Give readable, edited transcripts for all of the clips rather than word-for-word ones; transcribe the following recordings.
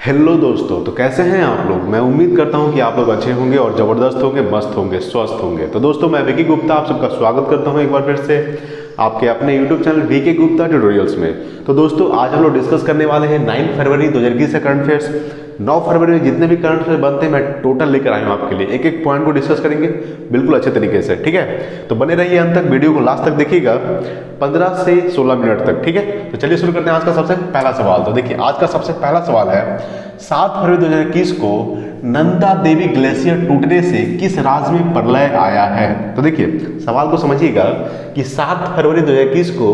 Hello दोस्तों, तो कैसे हैं आप लोग। मैं उम्मीद करता हूं कि आप लोग अच्छे होंगे और ज़बरदस्त होंगे, मस्त होंगे, स्वस्थ होंगे। तो दोस्तों, मैं विकी गुप्ता आप सबका स्वागत करता हूं एक बार फिर से आपके अपने YouTube channel VK Gupta tutorials में। तो दोस्तों, आज हम लोग डिस्कस करने वाले हैं 9 फरवरी 2021 से करंट अफेयर्स। 9 फरवरी में जितने भी करंट अफेयर बनते हैं मैं टोटल लेकर आया हूँ आपके लिए। एक एक पॉइंट को डिस्कस करेंगे बिल्कुल अच्छे तरीके से, ठीक है। तो बने रहिए अंत तक, वीडियो को लास्ट तक देखिएगा, 15 से 16 मिनट तक, ठीक है। तो चलिए शुरू करते हैं आज का सबसे पहला सवाल। तो देखिए, आज का सबसे पहला सवाल है 7 फरवरी 2021 को नंदा देवी ग्लेशियर टूटने से किस राज्य में प्रलय आया है। तो देखिए, सवाल को समझिएगा कि 7 फरवरी 2021 को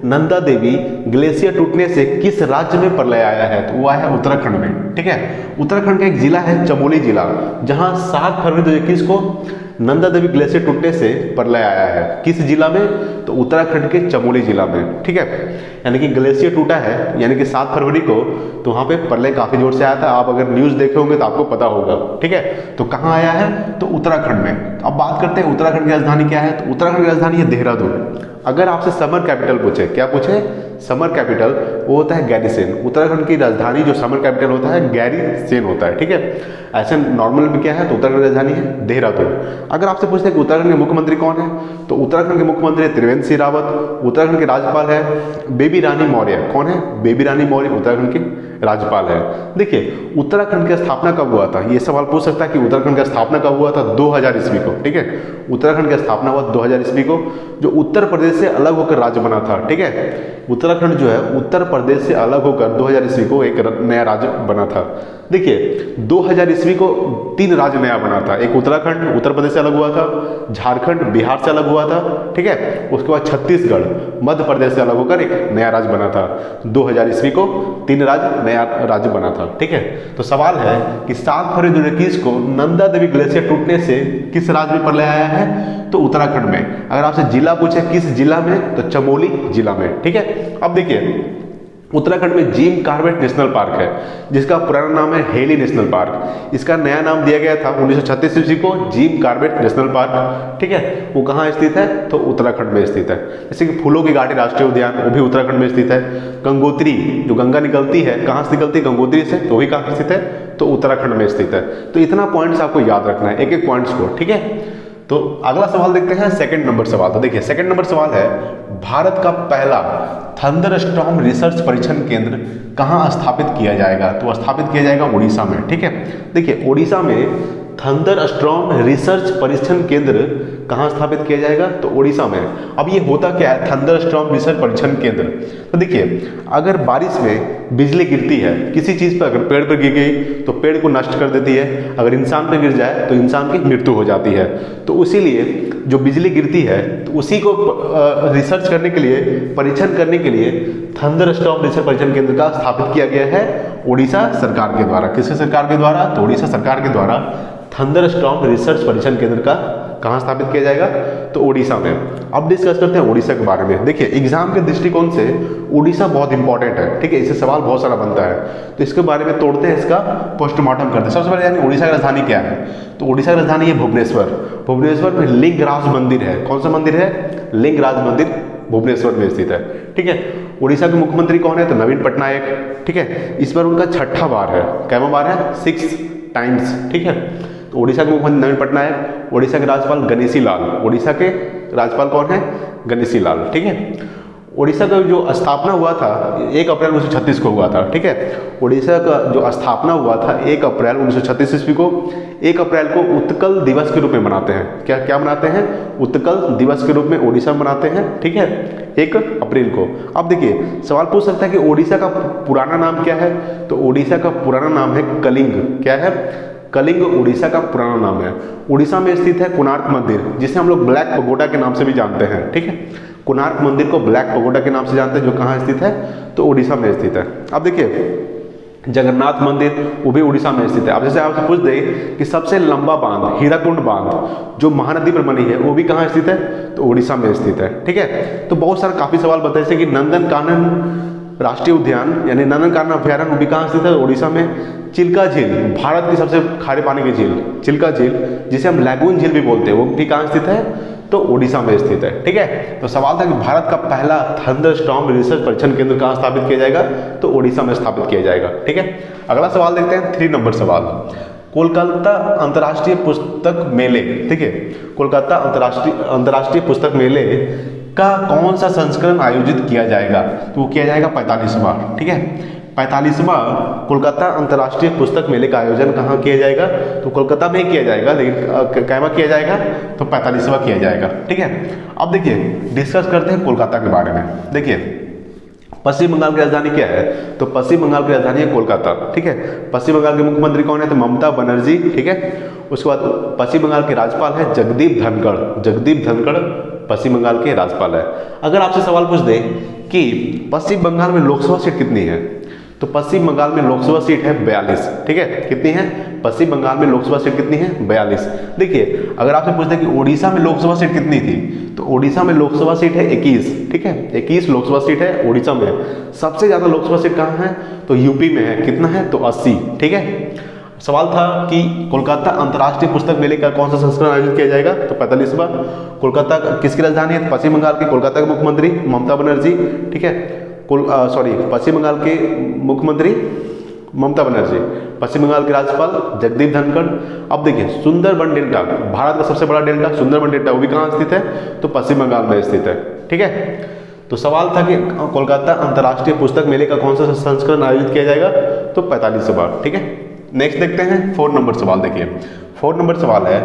नंदा देवी ग्लेशियर टूटने से किस राज्य में प्रलय आया है। तो वो आया है उत्तराखंड में, ठीक है। उत्तराखंड का एक जिला है चमोली जिला, जहां 7 फरवरी 2021 को नंदा देवी ग्लेशियर टूटने से प्रलय आया है। किस जिला में? तो उत्तराखंड के चमोली जिला में, ठीक है। यानी कि ग्लेशियर टूटा है, यानी कि 7 फरवरी को, तो वहां पे प्रलय काफी जोर से आया था। आप अगर न्यूज देखे होंगे तो आपको पता होगा, ठीक है। तो कहाँ आया है? तो उत्तराखंड में। तो अब बात करते हैं उत्तराखंड की राजधानी क्या है। तो उत्तराखंड की राजधानी है देहरादून। अगर आपसे समर कैपिटल पूछे, क्या पूछे? समर कैपिटल, वो होता है गैरीसेन। उत्तराखंड की राजधानी जो समर कैपिटल होता है गैरीसेन होता है, ठीक है। ऐसे नॉर्मल में क्या है? तो उत्तराखंड की राजधानी है देहरादून। अगर आपसे पूछते हैं कि उत्तराखंड के मुख्यमंत्री कौन है, तो उत्तराखंड के मुख्यमंत्री त्रिवेंद्र सिंह रावत। उत्तराखंड के राज्यपाल है बेबी रानी मौर्य। कौन है? बेबी रानी मौर्य उत्तराखंड की राज्यपाल है। देखिए, उत्तराखंड की स्थापना कब हुआ था, ये सवाल पूछ सकता है कि उत्तराखंड की स्थापना कब हुआ था। 2000 ईस्वी को, ठीक है। उत्तराखंड की स्थापना हुआ 2000 ईस्वी को, जो उत्तर प्रदेश से अलग होकर राज्य बना था, ठीक है। उत्तराखंड जो है उत्तर प्रदेश से अलग होकर 2000 ईस्वी को एक नया राज्य बना था। देखिए, 2000 ईस्वी को 3 राज्य नया बना था। एक उत्तराखंड उत्तर प्रदेश से अलग हुआ था, झारखंड बिहार से अलग हुआ था, ठीक है। उसके बाद छत्तीसगढ़ मध्य प्रदेश से अलग होकर एक नया राज्य बना था। 2000 ईस्वी को 3 राज्य नया राज्य बना था, ठीक है। तो सवाल है कि 7 फरवरी 2021 को नंदा देवी ग्लेशियर टूटने से किस राज्य में प्रलय आया है। तो उत्तराखंड में। अगर आपसे जिला पूछे किस जिला में, तो चमोली जिला में, ठीक है। अब देखिए, उत्तराखंड में जिम कॉर्बेट नेशनल पार्क है, जिसका पुराना नाम है हेली नेशनल पार्क। इसका नया नाम दिया गया था 1936 ईस्वी को जिम कॉर्बेट नेशनल पार्क, ठीक है। वो कहाँ स्थित है? तो उत्तराखंड में स्थित है। जैसे कि फूलों की घाटी राष्ट्रीय उद्यान, वो भी उत्तराखंड में स्थित है। गंगोत्री, जो गंगा निकलती है, कहाँ से निकलती है? गंगोत्री से, तो वही कहाँ स्थित है? तो उत्तराखंड में स्थित है। तो इतना पॉइंट्स आपको याद रखना है, एक एक पॉइंट्स को, ठीक है। तो अगला सवाल देखते हैं, सेकंड नंबर सवाल। तो देखिए, सेकंड नंबर सवाल है भारत का पहला थंडरस्टॉर्म रिसर्च परीक्षण केंद्र कहां स्थापित किया जाएगा। तो स्थापित किया जाएगा उड़ीसा में, ठीक है। देखिए, उड़ीसा में थंडरस्टॉर्म रिसर्च परीक्षण केंद्र कहां स्थापित किया जाएगा? तो उड़ीसा में। अब ये होता क्या है थंडरस्टॉर्म रिसर्च परीक्षण केंद्र? तो देखिए, अगर बारिश में बिजली गिरती है किसी चीज पर, अगर पेड़ पर गिर गई तो पेड़ को नष्ट कर देती है, अगर इंसान पर गिर जाए तो इंसान की मृत्यु हो जाती है। तो इसीलिए जो बिजली गिरती है तो उसी को रिसर्च करने के लिए, परीक्षण करने के लिए थंडरस्टॉर्म रिसर्च परीक्षण केंद्र का स्थापित किया गया है उड़ीसा सरकार के द्वारा। किसके सरकार के द्वारा? तो उड़ीसा सरकार के द्वारा थंडरस्टॉर्म रिसर्च परीक्षण केंद्र का कहां स्थापित किया जाएगा? तो उड़ीसा में। अब डिस्कस करते हैं उड़ीसा के बारे में। देखिए, एग्जाम के दृष्टिकोण से उड़ीसा बहुत इंपॉर्टेंट है, ठीक है। इससे सवाल बहुत सारा बनता है, तो इसके बारे में तोड़ते हैं, इसका पोस्टमार्टम करते हैं। सबसे पहले यानी उड़ीसा की राजधानी क्या है? तो उड़ीसा की राजधानी है भुवनेश्वर। भुवनेश्वर में लिंगराज मंदिर है। कौन सा मंदिर है? लिंगराज मंदिर भुवनेश्वर में स्थित है, ठीक है। उड़ीसा के मुख्यमंत्री कौन है? तो नवीन पटनायक, ठीक है। इस बार उनका 6ठा बार है। कैवा बार है? 6 टाइम्स, ठीक है। तो उड़ीसा के मुख्यमंत्री नवीन पटनायक। उड़ीसा के राज्यपाल गणेशी लाल। उड़ीसा के राज्यपाल कौन है? गणेशी लाल, ठीक है। उड़ीसा का जो स्थापना हुआ था 1 अप्रैल 1936 को हुआ था, ठीक है। उड़ीसा का जो स्थापना हुआ था 1 अप्रैल 1936 ईस्वी को। 1 अप्रैल को उत्कल दिवस के रूप में मनाते हैं। क्या क्या मनाते हैं? उत्कल दिवस के रूप में उड़ीसा मनाते हैं, ठीक है, 1 अप्रैल को। अब देखिए, सवाल पूछ सकता है कि उड़ीसा का पुराना नाम क्या है। तो उड़ीसा का पुराना नाम है कलिंग। क्या है? कलिंग उड़ीसा का पुराना नाम है। उड़ीसा में स्थित है कोणार्क मंदिर, जिसे हम लोग ब्लैक पगोडा के नाम से भी जानते हैं, ठीक है। कोणार्क मंदिर को ब्लैक पगोडा के नाम से जानते हैं, जो कहाँ स्थित है? तो उड़ीसा में स्थित है। अब देखिए, जगन्नाथ मंदिर, वो भी उड़ीसा में स्थित है। अब जैसे आपसे पूछ दे कि सबसे लंबा बांध, हीराकुंड बांध, जो महानदी पर बनी है, वो भी कहाँ स्थित है? तो उड़ीसा में स्थित है, ठीक है। तो बहुत सारे काफी सवाल बताए, जैसे कि नंदन कानन राष्ट्रीय उद्यान यानी नंदनकानन अभ्यारण्य वो भी कहाँ स्थित है? उड़ीसा में। चिल्का झील, भारत की सबसे खारे पानी की झील चिल्का झील, जिसे हम लैगून झील भी बोलते हैं, वो भी कहाँ स्थित है? तो उड़ीसा में स्थित है। ठीक है, तो सवाल था कि भारत का पहला थंडरस्टॉर्म रिसर्च परीक्षण केंद्र कहाँ स्थापित किया जाएगा? तो उड़ीसा में स्थापित किया जाएगा। ठीक है, अगला सवाल देखते हैं, 3 नंबर सवाल, कोलकाता अंतर्राष्ट्रीय पुस्तक मेले। ठीक है, कोलकाता अंतर्राष्ट्रीय पुस्तक मेले का कौन सा संस्करण आयोजित किया जाएगा? तो वो किया जाएगा 45वां। ठीक है, 45वां कोलकाता अंतर्राष्ट्रीय पुस्तक मेले का आयोजन कहाँ किया जाएगा? तो कोलकाता में ही किया जाएगा, लेकिन कैमा किया जाएगा? तो 45वां किया जाएगा। ठीक है, अब देखिए डिस्कस करते हैं कोलकाता के बारे में। देखिए पश्चिम बंगाल की राजधानी क्या है? तो पश्चिम बंगाल की राजधानी है कोलकाता। ठीक है, पश्चिम बंगाल के मुख्यमंत्री कौन है? तो ममता बनर्जी। ठीक है, उसके बाद पश्चिम बंगाल के राज्यपाल है जगदीप धनखड़। जगदीप धनखड़ पश्चिम बंगाल के राज्यपाल है। अगर आपसे सवाल पूछ दे कि पश्चिम बंगाल में लोकसभा सीट कितनी है? तो पश्चिम बंगाल में लोकसभा सीट है 42। ठीक है, कितनी है? पश्चिम बंगाल में लोकसभा सीट कितनी है? 42। देखिए अगर आपसे पूछते कि उड़ीसा में लोकसभा सीट कितनी थी, तो उड़ीसा में लोकसभा सीट है 21। ठीक है, 21 लोकसभा सीट है उड़ीसा में। सबसे ज्यादा लोकसभा सीट कहाँ है? तो यूपी में है। कितना है? तो 80। ठीक है, सवाल था कि कोलकाता अंतर्राष्ट्रीय पुस्तक मेले का कौन सा संस्करण आयोजित किया जाएगा? तो 45वां। कोलकाता किसकी राजधानी है? पश्चिम बंगाल की। कोलकाता के मुख्यमंत्री ममता बनर्जी। ठीक है, पश्चिम बंगाल के मुख्यमंत्री ममता बनर्जी, पश्चिम बंगाल के राज्यपाल जगदीप धनखड़। अब देखिए सुंदरबन डेल्टा, भारत का सबसे बड़ा डेल्टा सुंदरबन डेल्टा, वो भी कहाँ स्थित है? तो पश्चिम बंगाल में स्थित है। ठीक है, तो सवाल था कि कोलकाता अंतर्राष्ट्रीय पुस्तक मेले का कौन सा संस्करण आयोजित किया जाएगा? तो 45वां। ठीक है, नेक्स्ट देखते हैं 4 नंबर सवाल। देखिए 4 नंबर सवाल है,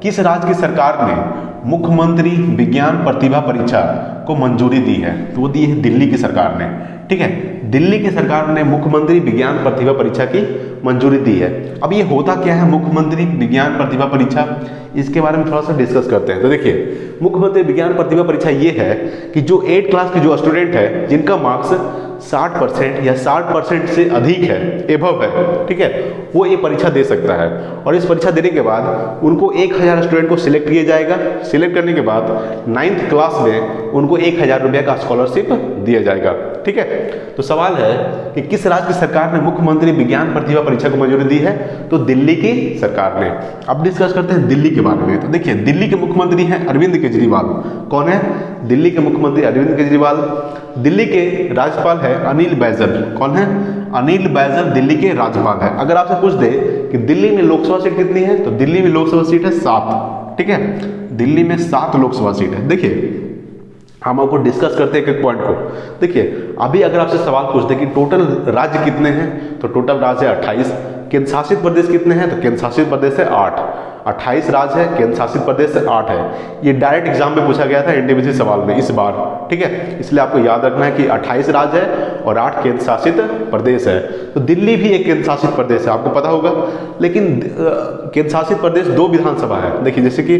किस राज्य की सरकार ने मुख्यमंत्री विज्ञान प्रतिभा परीक्षा को मंजूरी दी है? तो वो दी है दिल्ली की सरकार ने। ठीक है, दिल्ली की सरकार ने मुख्यमंत्री विज्ञान प्रतिभा परीक्षा की मंजूरी दी है। अब ये होता क्या है मुख्यमंत्री विज्ञान प्रतिभा परीक्षा? इसके बारे में थोड़ा सा डिस्कस करते हैं। तो देखिए मुख्यमंत्री विज्ञान प्रतिभा परीक्षा ये है कि जो 8 क्लास के जो स्टूडेंट है जिनका मार्क्स 60% या 60% से अधिक है, एबव है, ठीक है, वो ये परीक्षा दे सकता है। और इस परीक्षा देने के बाद उनको 1000 स्टूडेंट को सिलेक्ट किया जाएगा। सिलेक्ट करने के बाद 9th क्लास में उनको 1000 रुपये का स्कॉलरशिप दिया जाएगा। ठीक है, तो सवाल है कि किस राज्य की सरकार ने मुख्यमंत्री विज्ञान प्रतिभा परीक्षा को मंजूरी दी है? तो दिल्ली की सरकार ने। अब डिस्कस करते हैं दिल्ली के बारे में। तो देखिए दिल्ली के मुख्यमंत्री हैं अरविंद केजरीवाल। कौन है? दिल्ली के मुख्यमंत्री अरविंद केजरीवाल। दिल्ली के राज्यपाल है अनिल बैजल। कौन है? अनिल बैजल दिल्ली के राज्यपाल है। अगर आपसे पूछ दे कि दिल्ली में लोकसभा सीट कितनी है, तो दिल्ली में लोकसभा सीट है 7। ठीक है, दिल्ली में 7 लोकसभा सीट है। देखिए हम आपको डिस्कस करते हैं एक पॉइंट को। देखिए अभी अगर आपसे सवाल पूछते कि टोटल राज्य कितने हैं, तो टोटल राज्य है 28। केंद्र शासित प्रदेश कितने हैं? तो केंद्र शासित प्रदेश है 8। 28 राज्य है, केंद्र शासित प्रदेश 8 है। ये डायरेक्ट एग्जाम में पूछा गया था एनटीपीसी सवाल में इस बार। ठीक है, इसलिए आपको याद रखना है कि 28 राज्य है और 8 केंद्र शासित प्रदेश है। तो दिल्ली भी एक केंद्र शासित प्रदेश है, आपको पता होगा। लेकिन केंद्र शासित प्रदेश 2 विधानसभा है। देखिए जैसे कि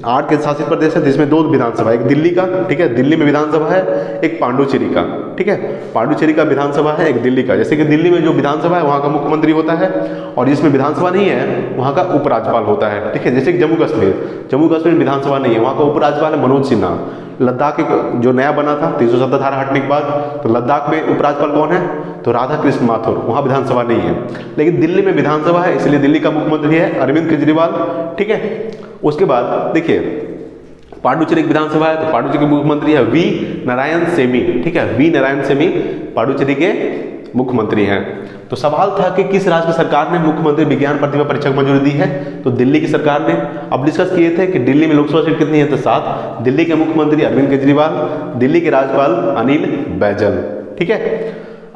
8 केंद्र शासित प्रदेश है जिसमें 2 विधानसभा, एक दिल्ली का, ठीक है, दिल्ली में विधानसभा है, एक पांडुचेरी का। ठीक है, पांडुचेरी का विधानसभा है, एक दिल्ली का। जैसे कि दिल्ली में जो विधानसभा है वहाँ का मुख्यमंत्री होता है, और जिसमें विधानसभा नहीं है वहाँ का उपराज्यपाल होता है। ठीक है, जैसे कि जम्मू कश्मीर में विधानसभा नहीं है, वहाँ का उपराज्यपाल है मनोज सिन्हा। लद्दाख जो नया बना था 370 धारा हटने के बाद, तो लद्दाख में उपराज्यपाल कौन है? तो राधा कृष्ण माथुर। वहाँ विधानसभा नहीं है, लेकिन दिल्ली में विधानसभा है, इसलिए दिल्ली का मुख्यमंत्री है अरविंद केजरीवाल। ठीक है, उसके बाद देखिए पांडुचेरी की विधानसभा है, तो पांडुचेरी के मुख्यमंत्री है वी नारायण सेमी। ठीक है, वी नारायण सेमी पांडुचेरी के मुख्यमंत्री हैं। तो सवाल था कि किस राज्य की सरकार ने मुख्यमंत्री विज्ञान प्रतिभा परीक्षा को मंजूरी दी है? तो दिल्ली की सरकार ने। अब डिस्कस किए थे कि दिल्ली में लोकसभा सीट कितनी है? तो 7। दिल्ली के मुख्यमंत्री अरविंद केजरीवाल, दिल्ली के राज्यपाल अनिल बैजल। ठीक है,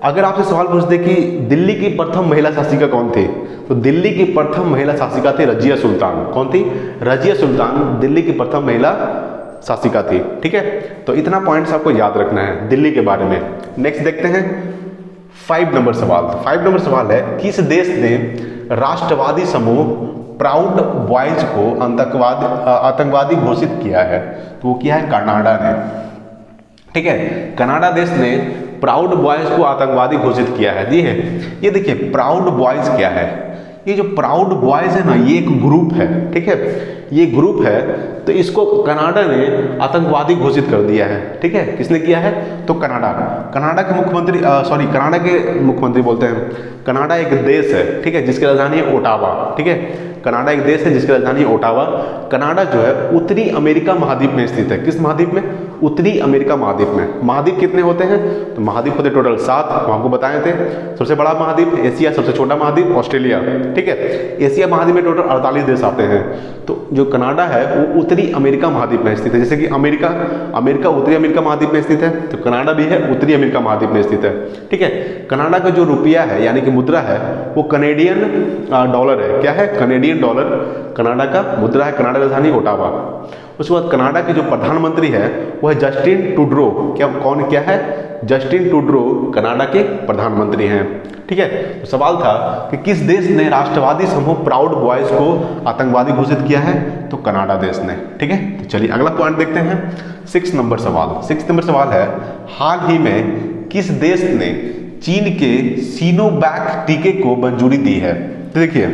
अगर आपसे सवाल पूछते कि दिल्ली की प्रथम महिला शासिका कौन थी, तो दिल्ली की प्रथम महिला शासिका थी रजिया सुल्तान। कौन थी? रजिया सुल्तान दिल्ली की प्रथम महिला शासिका थी। ठीक है, तो इतना पॉइंट्स आपको याद रखना है दिल्ली के बारे में। नेक्स्ट देखते हैं 5 नंबर सवाल। 5 नंबर सवाल है, किस देश ने राष्ट्रवादी समूह प्राउड बॉयज को आतंकवादी घोषित किया है? तो वो किया है कनाडा ने। ठीक है, कनाडा देश ने प्राउड बॉयज को आतंकवादी घोषित किया है। ये देखिए प्राउड बॉयज क्या है? ये जो प्राउड बॉयज है ना, ये एक ग्रुप है, ठीक है, ये ग्रुप है, तो इसको कनाडा ने आतंकवादी घोषित कर दिया है, ठीक है। किसने किया है? तो कनाडा के मुख्यमंत्री, कनाडा के मुख्यमंत्री बोलते हैं, कनाडा एक देश है, ठीक है, जिसकी राजधानी है ओटावा, ठीक है। कनाडा एक देश है जिसकी राजधानी है ओटावा। कनाडा जो है उत्तरी अमेरिका महाद्वीप में स्थित है। किस महाद्वीप में? उत्तरी अमेरिका महाद्वीप में। महाद्वीप कितने होते हैं? तो महाद्वीप होते टोटल 7, हम आपको बताए थे। सबसे बड़ा महाद्वीप एशिया, सबसे छोटा महाद्वीप ऑस्ट्रेलिया, ठीक है। एशिया महाद्वीप में टोटल 48 देश आते हैं। तो जो कनाडा है वो उत्तरी अमेरिका महाद्वीप में स्थित है। जैसे कि अमेरिका उत्तरी अमेरिका महाद्वीप में स्थित है, तो कनाडा भी है उत्तरी अमेरिका महाद्वीप में स्थित है, ठीक है। कनाडा का जो रुपया है यानी कि मुद्रा है वो कनेडियन डॉलर है। क्या है? कनेडियन डॉलर कनाडा का मुद्रा है। कनाडा की राजधानी ओटावा। उसके बाद कनाडा के जो प्रधानमंत्री है वो है जस्टिन ट्रूडो। क्या है? जस्टिन ट्रूडो कनाडा के प्रधानमंत्री हैं, ठीक है। तो सवाल था कि किस देश ने राष्ट्रवादी समूह प्राउड बॉयज को आतंकवादी घोषित किया है? तो कनाडा देश ने, ठीक है। तो चलिए अगला पॉइंट देखते हैं। 6 नंबर सवाल है, हाल ही में किस देश ने चीन के सिनोवैक टीके को मंजूरी दी है? तो देखिए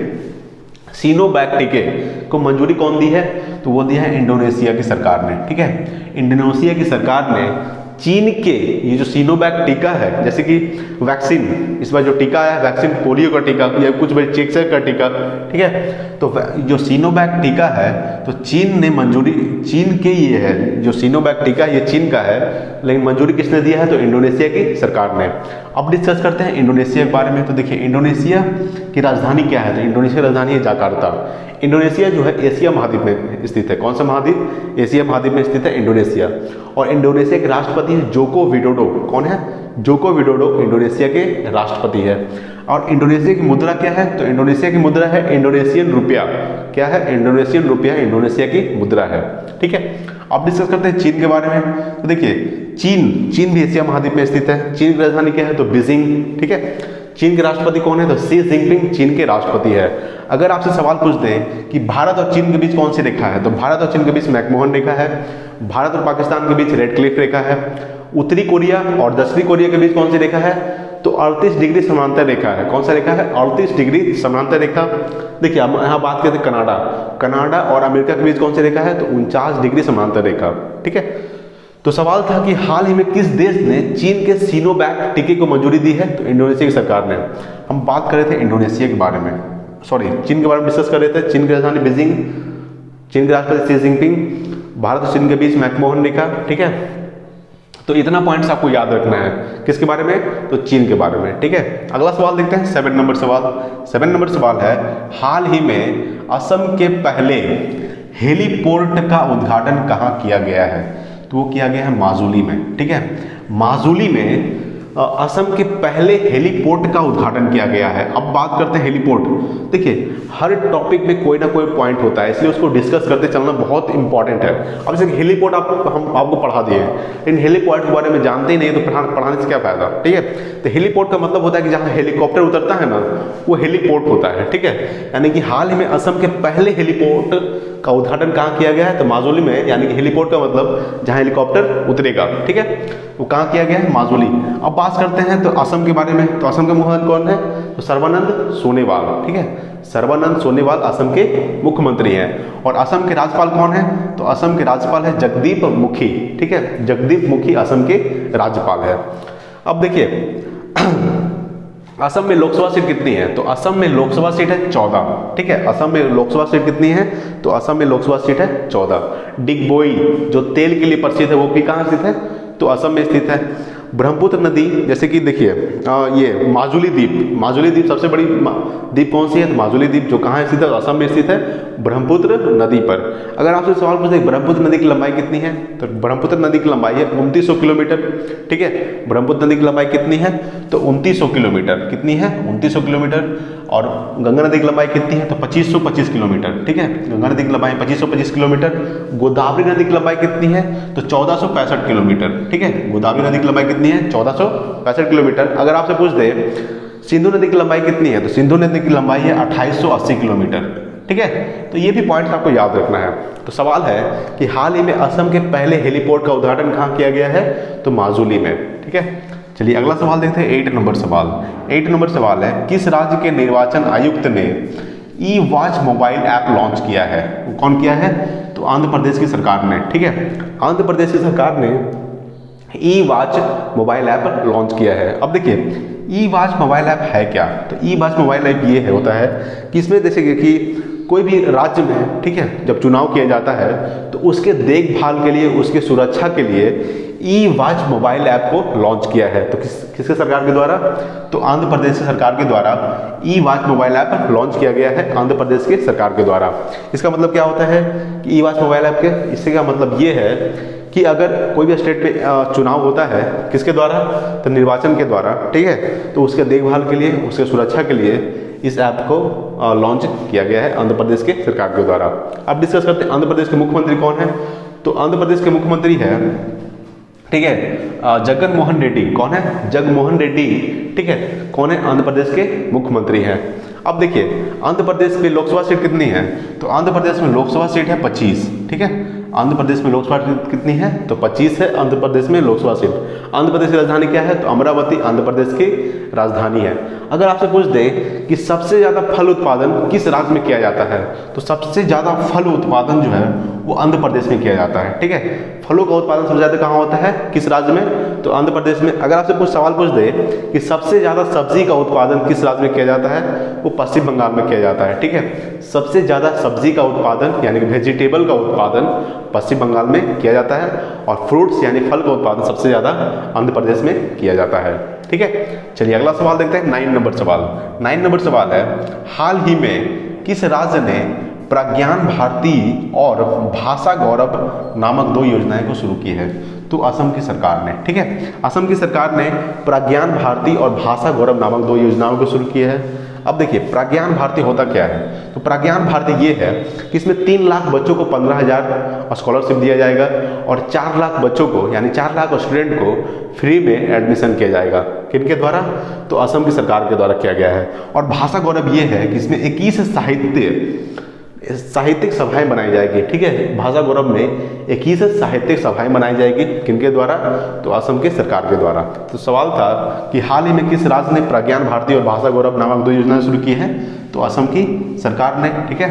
सिनोवैक टीके को मंजूरी कौन दी है? तो वो दिया है इंडोनेशिया की सरकार ने, ठीक है। इंडोनेशिया की सरकार ने चीन के ये जो सिनोवैक टीका है, जैसे कि वैक्सीन, इस बार जो टीका है वैक्सीन पोलियो का टीका या कुछ बार चेचक का टीका, ठीक है। तो जो सिनोवैक टीका है तो चीन ने मंजूरी, चीन के ये है जो सिनोवैक टीका ये चीन का है, लेकिन मंजूरी किसने दिया है? तो इंडोनेशिया की सरकार ने। अब डिस्कस करते हैं इंडोनेशिया के बारे में। तो देखिए इंडोनेशिया की राजधानी क्या है? तो इंडोनेशिया की राजधानी है जकार्ता। इंडोनेशिया जो है एशिया महाद्वीप में स्थित है। कौन सा महाद्वीप? एशिया महाद्वीप में स्थित है इंडोनेशिया। और इंडोनेशिया के राष्ट्रपति है जोको विडोडो। कौन है? जोको विडोडो इंडोनेशिया के राष्ट्रपति है। और इंडोनेशिया की मुद्रा क्या है? तो इंडोनेशिया की मुद्रा है इंडोनेशियन रुपया। क्या है? इंडोनेशियन रुपया इंडोनेशिया की मुद्रा है, ठीक है। अब डिस्कस करते हैं चीन के बारे में। तो देखिए चीन भी एशिया महाद्वीप में स्थित है। चीन की राजधानी क्या है? तो बीजिंग, ठीक है। चीन के राष्ट्रपति कौन है? तो शी जिनपिंग चीन के राष्ट्रपति है। अगर आपसे सवाल पूछ दें कि भारत और चीन के बीच कौन सी रेखा है, तो भारत और चीन के बीच मैकमोहन रेखा है। भारत और पाकिस्तान के बीच रेड क्लिफ रेखा है। उत्तरी कोरिया और दक्षिणी कोरिया के बीच कौन सी रेखा है? तो 38 डिग्री समांतर रेखा है। कौन सा रेखा है? 38 डिग्री समांतर रेखा। देखिए अब यहाँ बात करते हैं कनाडा और अमेरिका के बीच कौन सी रेखा है? तो 49 डिग्री समांतर रेखा, ठीक है। तो सवाल था कि हाल ही में किस देश ने चीन के सिनोवैक टीके को मंजूरी दी है? तो इंडोनेशिया की सरकार ने। हम बात कर रहे थे इंडोनेशिया के बारे में, चीन के बारे में डिस्कस कर रहे थे। चीन की राजधानी बीजिंग, चीन के राष्ट्रपति शी जिनपिंग, भारत और चीन के बीच मैकमोहन रेखा, ठीक है। तो इतना पॉइंट्स आपको याद रखना है। किसके बारे में? तो चीन के बारे में, ठीक है। अगला सवाल देखते हैं 7 नंबर सवाल है, हाल ही में असम के पहले हेलीपोर्ट का उद्घाटन कहाँ किया गया है? तो वो किया गया है माजुली में, ठीक है। माजुली में असम के पहले हेलीपोर्ट का उद्घाटन किया गया है। अब बात करते हैं हेलीपोर्ट। देखिए हर टॉपिक में कोई ना कोई पॉइंट होता है, इसलिए उसको डिस्कस करते चलना बहुत इंपॉर्टेंट है। अब जैसे हेलीपोर्ट हम आपको पढ़ा दिए, लेकिन हेलीपोर्ट के बारे में जानते ही नहीं तो पढ़ाने से क्या फायदा, ठीक है। तो हेलीपोर्ट का मतलब होता है कि जहाँ हेलीकॉप्टर उतरता है ना, वो हेलीपोर्ट होता है, ठीक है। यानी कि हाल ही में असम के पहले हेलीपोर्ट का उद्घाटन कहाँ किया गया है? तो माजुली में। यानी कि हेलीपोर्ट का मतलब जहाँ हेलीकॉप्टर उतरेगा, ठीक है, वो कहाँ किया गया है? माजुली। अब बात करते हैं तो असम के बारे में। तो असम के मुख्यमंत्री कौन है? तो सर्बानंद सोनोवाल, ठीक है। सर्बानंद सोनोवाल असम के मुख्यमंत्री हैं। और असम के राज्यपाल कौन है? तो असम के राज्यपाल है जगदीप मुखी, ठीक है। जगदीप मुखी असम के राज्यपाल है। अब देखिए असम में लोकसभा सीट कितनी है? तो असम में लोकसभा सीट है 14, ठीक है। असम में लोकसभा सीट कितनी है? तो असम में लोकसभा सीट है 14। डिगबोई जो तेल के लिए प्रसिद्ध है वो भी कहाँ स्थित है? तो असम में स्थित है। ब्रह्मपुत्र नदी, जैसे कि देखिए ये माजुली द्वीप सबसे बड़ी द्वीप कौन सी है? तो माजुली द्वीप जो कहाँ स्थित है? तो असम में स्थित है, ब्रह्मपुत्र नदी पर। अगर आपसे सवाल पूछे ब्रह्मपुत्र नदी की लंबाई कितनी है? तो ब्रह्मपुत्र नदी की लंबाई है 2900 किलोमीटर, ठीक है। ब्रह्मपुत्र नदी की लंबाई कितनी है? तो 2900 किलोमीटर। कितनी है? 2900 किलोमीटर। और गंगा नदी की लंबाई कितनी है? तो 2525 किलोमीटर, ठीक है। गंगा नदी की लंबाई 2525 किलोमीटर। गोदावरी नदी की लंबाई कितनी है? तो 1465 किलोमीटर, ठीक है। गोदावरी नदी की लंबाई कितनी है? 1465 किलोमीटर। अगर आपसे पूछ दे सिंधु नदी की लंबाई कितनी है? तो सिंधु नदी की लंबाई है 2880 किलोमीटर, ठीक है। तो ये भी पॉइंट्स आपको याद रखना है। तो सवाल है कि हाल ही में असम के पहले हेलीपोर्ट का उद्घाटन कहाँ किया गया है? तो माजुली में, ठीक है। चलिए अगला सवाल देखते हैं 8 नंबर सवाल। 8 नंबर सवाल है, किस राज्य के निर्वाचन आयुक्त ने ई वॉच मोबाइल ऐप लॉन्च किया है? कौन किया है? तो आंध्र प्रदेश की सरकार ने। ठीक है, आंध्र प्रदेश की सरकार ने ई वॉच मोबाइल ऐप लॉन्च किया है। अब देखिए ई वॉच मोबाइल ऐप है क्या? तो ई वॉच मोबाइल ऐप ये होता है कि इसमें जैसे कि कोई भी राज्य में, ठीक है, जब चुनाव किया जाता है तो उसके देखभाल के लिए, उसके सुरक्षा के लिए ई वॉच मोबाइल ऐप को लॉन्च किया है। तो किसके सरकार के द्वारा? तो आंध्र प्रदेश की सरकार के द्वारा ई वॉच मोबाइल ऐप लॉन्च किया गया है आंध्र प्रदेश की सरकार के द्वारा। इसका मतलब क्या होता है कि ई वॉच मोबाइल ऐप के, इससे क्या मतलब ये है कि अगर कोई भी स्टेट पे चुनाव होता है, किसके द्वारा? तो निर्वाचन के द्वारा, ठीक है, तो उसके देखभाल के लिए, उसके सुरक्षा के लिए इस ऐप को लॉन्च किया गया है आंध्र प्रदेश के सरकार के द्वारा। अब डिस्कस करते हैं आंध्र प्रदेश के मुख्यमंत्री कौन है। तो आंध्र प्रदेश के मुख्यमंत्री है, ठीक है, जगन मोहन रेड्डी। कौन है? जगमोहन रेड्डी। ठीक है, कौन है? आंध्र प्रदेश के मुख्यमंत्री हैं। अब देखिए आंध्र प्रदेश में लोकसभा सीट कितनी है? तो आंध्र प्रदेश में लोकसभा सीट है 25। ठीक है, आंध्र प्रदेश में लोकसभा सीट कितनी है? तो 25 है आंध्र प्रदेश में लोकसभा सीट। आंध्र प्रदेश की राजधानी क्या है? तो अमरावती आंध्र प्रदेश की राजधानी है। अगर आपसे पूछ दे कि सबसे ज़्यादा फल उत्पादन किस राज्य में किया जाता है, तो सबसे ज़्यादा फल उत्पादन जो है वो आंध्र प्रदेश में किया जाता है। ठीक है, फलों का उत्पादन सबसे ज़्यादा कहाँ होता है? किस राज्य में? तो आंध्र प्रदेश में। अगर आपसे कुछ सवाल पूछ दे कि सबसे ज़्यादा सब्जी का उत्पादन किस राज्य में किया जाता है, वो पश्चिम बंगाल में किया जाता है। ठीक है, सबसे ज़्यादा सब्जी का उत्पादन यानी कि वेजिटेबल का उत्पादन पश्चिम बंगाल में किया जाता है, और फ्रूट्स यानी फल का उत्पादन सबसे ज़्यादा आंध्र प्रदेश में किया जाता है। ठीक है, चलिए अगला सवाल देखते हैं 9 नंबर सवाल। 9 नंबर सवाल है, हाल ही में किस राज्य ने प्रज्ञान भारती और भाषा गौरव नामक 2 योजनाएं को शुरू की है? तो असम की सरकार ने। ठीक है, असम की सरकार ने प्रज्ञान भारती और भाषा गौरव नामक 2 योजनाओं को शुरू किया है। अब देखिए प्रज्ञान भारती होता क्या है? तो प्रज्ञान भारती ये है कि इसमें 3 लाख बच्चों को 15,000 स्कॉलरशिप दिया जाएगा, और 4 लाख बच्चों को यानी 4 लाख स्टूडेंट को फ्री में एडमिशन किया जाएगा। किनके द्वारा? तो असम की सरकार के द्वारा किया गया है। और भाषा गौरव ये है कि इसमें 21 साहित्यिक सभाएं बनाई जाएगी। ठीक है, भाषा गौरव में 21 साहित्यिक सभाएं बनाई जाएगी। किनके द्वारा? तो असम के सरकार के द्वारा। तो सवाल था कि हाल ही में किस राज्य ने प्रज्ञान भारती और भाषा गौरव नामक 2 योजनाएं शुरू की हैं? तो असम की सरकार ने। ठीक है,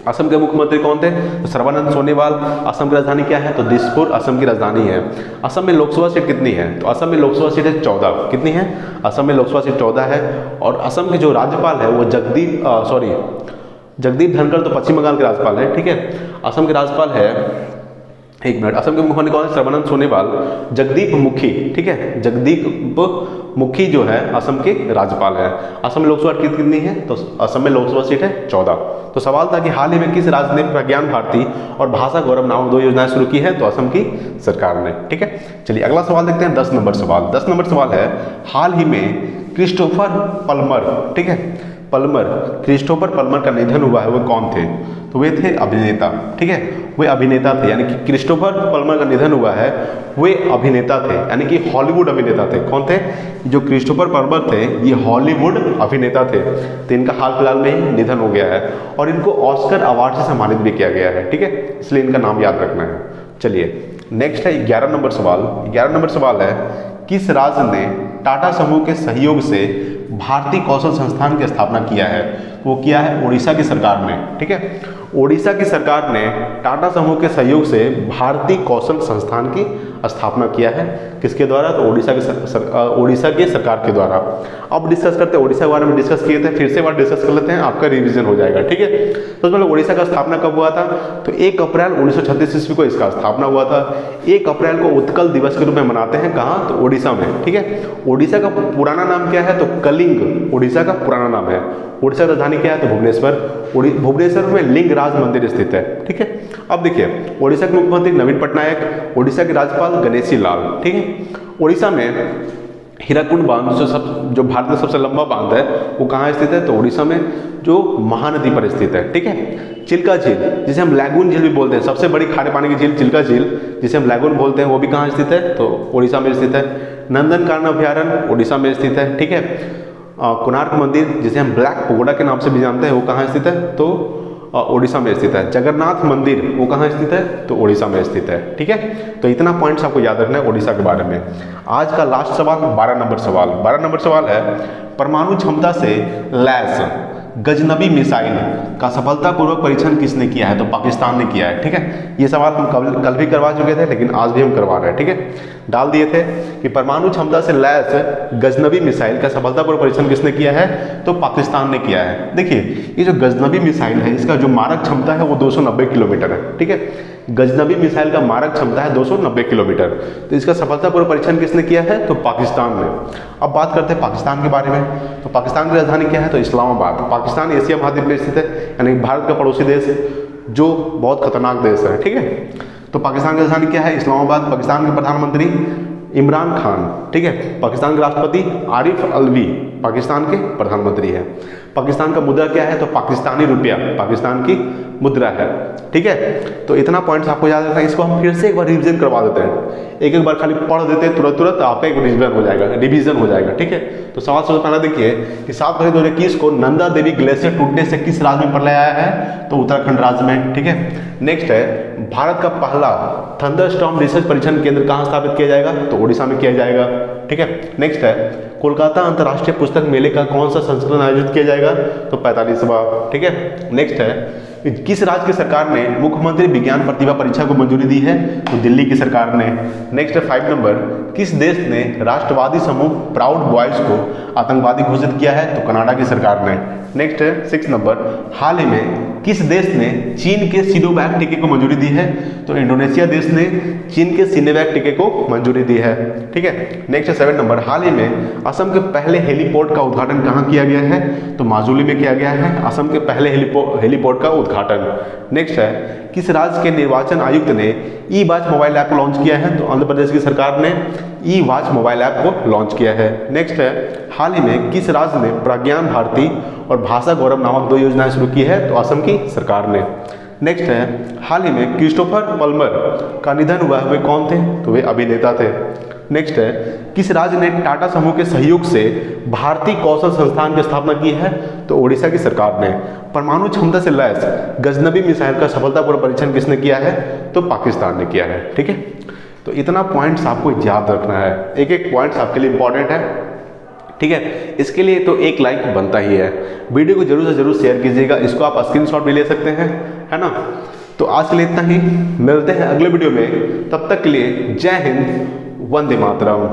असम के मुख्यमंत्री कौन थे? तो सर्बानंद सोनोवाल। असम की राजधानी क्या है? तो दिसपुर असम की राजधानी है। असम में लोकसभा सीट कितनी है? तो असम में लोकसभा सीट है 14। कितनी है? असम में लोकसभा सीट 14 है। और असम के जो राज्यपाल है वो जगदीप धनखड़ तो पश्चिम बंगाल के राज्यपाल है। ठीक है, असम के राज्यपाल है, एक मिनट, असम के मुख्यमंत्री कौन है? सर्बानंद सोनोवाल। जगदीप मुखी, ठीक है, जगदीप मुखी जो है असम के राज्यपाल है। असम में लोकसभा सीट कितनी है? तो असम में लोकसभा सीट है 14। तो सवाल था कि हाल ही में किस राज्य ने प्रज्ञान भारती और भाषा गौरव नामक 2 योजनाएं शुरू की है? तो असम की सरकार ने। ठीक है, चलिए अगला सवाल देखते हैं 10 नंबर सवाल। 10 नंबर सवाल है, हाल ही में क्रिस्टोफर पल्मर, ठीक है, क्रिस्टोफर पल्मर का निधन हुआ है, वो कौन थे? तो वे थे अभिनेता। ठीक है, वे अभिनेता थे, यानी कि क्रिस्टोफर पल्मर का निधन हुआ है, वे अभिनेता थे, यानी कि हॉलीवुड अभिनेता थे। कौन थे? जो क्रिस्टोफर पल्मर थे ये हॉलीवुड अभिनेता थे। तो इनका हाल फिलहाल में ही निधन हो गया है, और इनको ऑस्कर अवार्ड से सम्मानित भी किया गया है। ठीक है, इसलिए इनका नाम याद रखना है। चलिए नेक्स्ट है 11 नंबर सवाल। 11 नंबर सवाल है, किस राज्य ने टाटा समूह के सहयोग से भारतीय कौशल संस्थान की स्थापना किया है? वो किया है उड़ीसा की सरकार ने। ठीक है, उड़ीसा की सरकार ने टाटा समूह के सहयोग से भारतीय कौशल संस्थान की स्थापना किया है। किसके द्वारा? तो उड़ीसा की सरकार के द्वारा। अब डिस्कस करते हैं, उड़ीसा के बारे में डिस्कस किए थे, फिर से बार डिस्कस कर लेते हैं, आपका रिवीजन हो जाएगा। ठीक है, तो पहले उड़ीसा का स्थापना कब हुआ था? तो 1 अप्रैल 1936 ईस्वी को इसका स्थापना हुआ था। 1 अप्रैल को उत्कल दिवस के रूप में मनाते हैं। कहाँ? तो उड़ीसा में। ठीक है, उड़ीसा का पुराना नाम क्या है? तो कलिंग उड़ीसा का पुराना नाम है। उड़ीसा की राजधानी क्या है? तो भुवनेश्वर। भुवनेश्वर में लिंगराज मंदिर स्थित है। ठीक है, अब देखिए उड़ीसा के मुख्यमंत्री नवीन पटनायक, उड़ीसा के राज्यपाल गणेशी लाल। ठीक है, उड़ीसा में हीराकुंड बांध जो भारत का सबसे लंबा बांध है वो कहाँ स्थित है? तो उड़ीसा में, जो महानदी पर स्थित है। ठीक है, चिल्का झील जिसे हम लैगून झील भी बोलते हैं, सबसे बड़ी खारे पानी की झील चिल्का झील जिसे हम लैगून बोलते हैं, वो भी कहाँ स्थित है? तो उड़ीसा में स्थित है। नंदनकानन अभ्यारण्य उड़ीसा में स्थित है। ठीक है, कोणार्क मंदिर जिसे हम ब्लैक पगोडा के नाम से भी जानते हैं, वो कहाँ स्थित है? तो उड़ीसा में स्थित है। जगन्नाथ मंदिर वो कहाँ स्थित है? तो उड़ीसा में स्थित है। ठीक है, तो इतना पॉइंट्स आपको याद रखना है उड़ीसा के बारे में। आज का लास्ट सवाल 12 नंबर सवाल। 12 नंबर सवाल है, परमाणु क्षमता से लैस गजनबी मिसाइल का सफलतापूर्वक परीक्षण किसने किया है? तो पाकिस्तान ने किया है। ठीक है, ये सवाल हम कल भी करवा चुके थे, लेकिन आज भी हम करवा रहे हैं। ठीक है, डाल दिए थे कि परमाणु क्षमता से लैस गजनबी मिसाइल का सफलतापूर्वक परीक्षण किसने किया है? तो पाकिस्तान ने किया है। देखिए, ये जो गजनबी मिसाइल है, इसका जो मारक क्षमता है वो 290 किलोमीटर है। ठीक है, गजनबी मिसाइल का मारक क्षमता है 290 किलोमीटर। तो इसका सफलतापूर्वक परीक्षण किसने किया है? तो पाकिस्तान ने। अब बात करते हैं पाकिस्तान के बारे में। तो पाकिस्तान की राजधानी क्या है? तो इस्लामाबाद। पाकिस्तान एशिया महाद्वीप में स्थित है, यानी भारत का पड़ोसी देश है, जो बहुत खतरनाक देश है। ठीक है, तो पाकिस्तान की राजधानी क्या है? इस्लामाबाद। पाकिस्तान के प्रधानमंत्री इमरान खान। ठीक है, पाकिस्तान के राष्ट्रपति आरिफ अलवी पाकिस्तान के प्रधानमंत्री है। पाकिस्तान का मुद्रा क्या है? तो पाकिस्तानी रुपया पाकिस्तान की मुद्रा है। ठीक है, तो इतना पॉइंट्स आपको याद रखना है। इसको हम फिर से एक बार रिवीजन करवा देते हैं, एक बार खाली पढ़ देते हैं तुरंत आपका एक रिवीजन हो जाएगा। ठीक है, तो सवाल सबसे पहला देखिए कि 7 फरवरी 2021 को नंदा देवी ग्लेशियर टूटने से किस राज्य में प्रलय आया है? तो उत्तराखंड राज्य में। ठीक है, नेक्स्ट है, भारत का पहला थंडरस्टॉर्म रिसर्च परीक्षण केंद्र कहाँ स्थापित किया जाएगा? तो उड़ीसा में किया जाएगा। ठीक है, नेक्स्ट है, कोलकाता अंतर्राष्ट्रीय पुस्तक मेले का कौन सा संस्करण आयोजित किया जाएगा? तो 45वां। ठीक है, नेक्स्ट है, किस राज्य की सरकार ने मुख्यमंत्री विज्ञान प्रतिभा परीक्षा को मंजूरी दी है? तो दिल्ली की सरकार ने। नेक्स्ट है 5 नंबर, किस देश ने राष्ट्रवादी समूह प्राउड बॉयज को आतंकवादी घोषित किया है? तो कनाडा की सरकार ने। नेक्स्ट है 6 नंबर, हाल ही में किस देश ने चीन के सिनोवैक टीके को मंजूरी दी है? तो इंडोनेशिया देश ने चीन के सिनोवैक टीके को मंजूरी दी है। ठीक है, नेक्स्ट है 7 नंबर, हाल ही में असम के पहले हेलीपोर्ट का उद्घाटन कहाँ किया गया है? तो माजुली में किया गया है, असम के पहले हेलीपोर्ट का उद्घाटन। नेक्स्ट है, किस राज्य के निर्वाचन आयुक्त ने ई वॉच मोबाइल ऐप लॉन्च किया है? तो आंध्र प्रदेश की सरकार ने ई वॉच मोबाइल ऐप को लॉन्च किया है। नेक्स्ट है, हाल ही में किस राज्य ने प्रज्ञान भारती और भाषा गौरव नामक 2 योजनाएं शुरू की है? तो असम की सरकार ने। नेक्स्ट है, हाल ही में क्रिस्टोफर पल्मर का निधन हुआ है, वे कौन थे? तो वे अभिनेता थे। नेक्स्ट है, किस राज्य ने टाटा समूह के सहयोग से भारतीय कौशल संस्थान की स्थापना की है? तो ओडिशा की सरकार ने। परमाणु क्षमता से लैस गजनबी मिसाइल का सफलतापूर्वक परीक्षण किसने किया है? तो पाकिस्तान ने किया है। ठीक है, तो इतना पॉइंट्स आपको याद रखना है, एक एक पॉइंट्स आपके लिए इंपॉर्टेंट है। ठीक है, इसके लिए तो एक लाइक बनता ही है। वीडियो को जरूर से जरूर शेयर कीजिएगा, इसको आप स्क्रीनशॉट भी ले सकते हैं, है ना। तो आज के लिए इतना ही, मिलते हैं अगले वीडियो में, तब तक के लिए जय हिंद, वंदे मातरम।